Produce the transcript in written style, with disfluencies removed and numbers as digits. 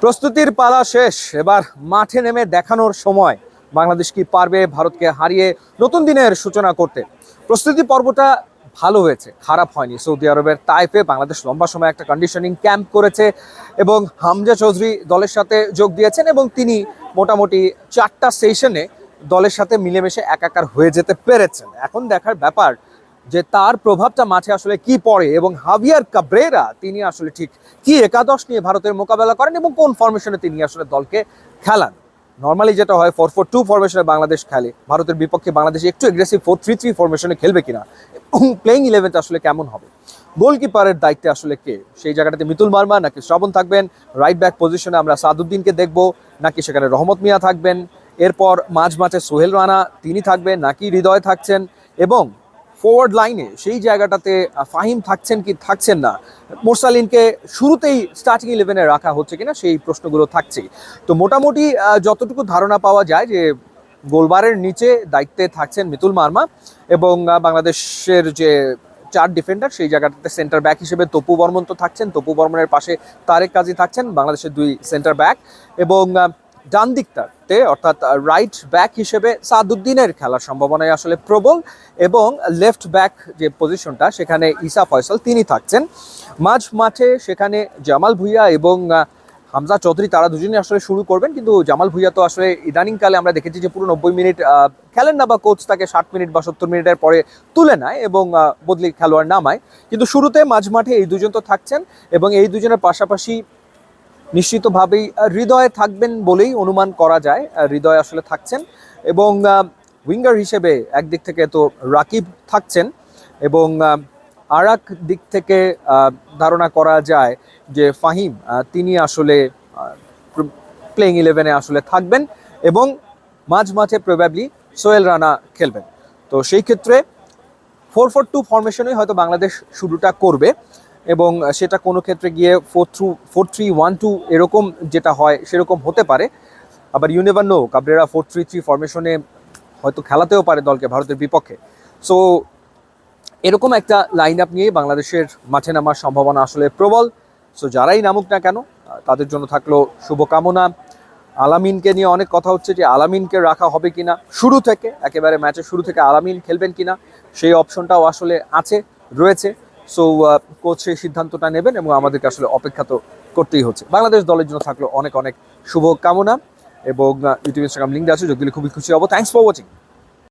প্রস্তুতির পালা শেষ, এবার মাঠে নেমে দেখানোর সময়। বাংলাদেশ কি পারবে ভারতকে হারিয়ে নতুন দিনের সূচনা করতে? প্রস্তুতি পর্বটা ভালো হয়েছে, খারাপ হয়নি। সৌদি আরবের তাইফে বাংলাদেশ লম্বা সময় একটা কন্ডিশনিং ক্যাম্প করেছে এবং হামজা চৌধুরী দলের সাথে যোগ দিয়েছেন এবং তিনি মোটামুটি 4টা সেশনে দলের সাথে মিলেমিশে একাকার হয়ে যেতে পেরেছেন। এখন দেখার ব্যাপার যে তার প্রভাবটা মাঠে আসলে কি পড়ে এবং হাভিয়ার কাব্রেরা তিনি আসলে ঠিক কি একাদশ নিয়ে ভারতের মোকাবেলা করেন এবং কোন ফরমেশনে তিনি আসলে দলকে খেলান। নর্মালি যেটা হয় 4-4-2 ফরমেশনে বাংলাদেশ খেলে, ভারতের বিপক্ষে বাংলাদেশ একটু এগ্রেসিভ 4-3-3 ফরমেশনে খেলবে কিনা এবং প্লেইং ইলেভেনটা আসলে কেমন হবে। গোলকিপারের দায়িত্বে আসলে কে, সেই জায়গাটাতে মিতুল মার্মা নাকি শ্রাবণ থাকবেন, রাইট ব্যাক পজিশনে আমরা সাদুদ্দিনকে দেখব নাকি সেখানে রহমত মিয়া থাকবেন, এরপর মাঝে সোহেল রানা তিনি থাকবেন নাকি হৃদয় থাকছেন, এবং ফরওয়ার্ড লাইনে সেই জায়গাটাতে ফাহিম থাকছেন কি থাকছেন না, মোরসালিনকে শুরুতেই স্টার্টিং ইলেভেনে রাখা হচ্ছে কিনা সেই প্রশ্নগুলো থাকছেই। তো মোটামুটি যতটুকু ধারণা পাওয়া যায় যে গোলবারের নিচে দায়িত্বে থাকছেন মিতুল মার্মা এবং বাংলাদেশের যে 4 ডিফেন্ডার সেই জায়গাটাতে সেন্টার ব্যাক হিসেবে তপু বর্মন তো থাকছেন, তপু বর্মনের পাশে তারেক কাজী থাকছেন, বাংলাদেশের 2 সেন্টার ব্যাক, এবং ডান দিকটাতে অর্থাৎ রাইট ব্যাক হিসেবে সাদুদ্দিনের খেলার সম্ভাবনাই আসলে প্রবল, এবং লেফট ব্যাক যে পজিশনটা সেখানে ঈসা ফয়সাল তিনি থাকছেন। মাঝ মাঠে সেখানে জামাল ভুঁইয়া এবং হামজা চৌধুরী তারা দুজনেই আসলে শুরু করবেন, কিন্তু জামাল ভুঁইয়া তো আসলে ইদানিংকালে আমরা দেখেছি যে পুরো 90 মিনিট খেলেন না, বা কোচ তাকে 60 মিনিট বা 70 মিনিটের পরে তুলে নেয় এবং বদলি খেলোয়াড় নামায়। কিন্তু শুরুতে মাঝ মাঠে এই দুজন তো থাকছেন এবং এই দুজনের পাশাপাশি নিশ্চিতভাবেই হৃদয় থাকবেন বলেই অনুমান করা যায়। হৃদয় আসলে থাকছেন এবং উইঙ্গার হিসেবে একদিক থেকে তো রাকিব থাকছেন এবং আর এক দিক থেকে ধারণা করা যায় যে ফাহিম তিনি আসলে প্লেইং ইলেভেনে আসলে থাকবেন এবং মাঝ মাঠে প্রবাবলি সোহেল রানা খেলবেন। তো সেই ক্ষেত্রে 4-4-2 ফরমেশনেই হয়তো বাংলাদেশ শুরুটা করবে এবং সেটা কোনো ক্ষেত্রে গিয়ে 4-3-1-2 এরকম যেটা হয় সেরকম হতে পারে। আবার ইউ নেভার নো, কাবরেরা 4-3-3 ফরমেশনে হয়তো খেলাতেও পারে দলকে ভারতের বিপক্ষে। সো এরকম একটা লাইন আপ নিয়ে বাংলাদেশের মাঠে নামার সম্ভাবনা আসলে প্রবল। সো যারাই নামুক না কেন তাদের জন্য থাকলো শুভকামনা। আলামিনকে নিয়ে অনেক কথা হচ্ছে যে আলামিনকে রাখা হবে কিনা শুরু থেকে, একেবারে ম্যাচের শুরু থেকে আলামিন খেলবেন কিনা সেই অপশনটাও আসলে রয়েছে। সো কোচ সেই সিদ্ধান্তটা নেবেন এবং আমাদেরকে আসলে অপেক্ষা তো করতেই হচ্ছে। বাংলাদেশ দলের জন্য থাকলো অনেক শুভকামনা এবং ইউটিউব ইনস্টাগ্রাম লিঙ্ক আছে, যোগ দিলে খুবই খুশি হবো। Thanks for watching.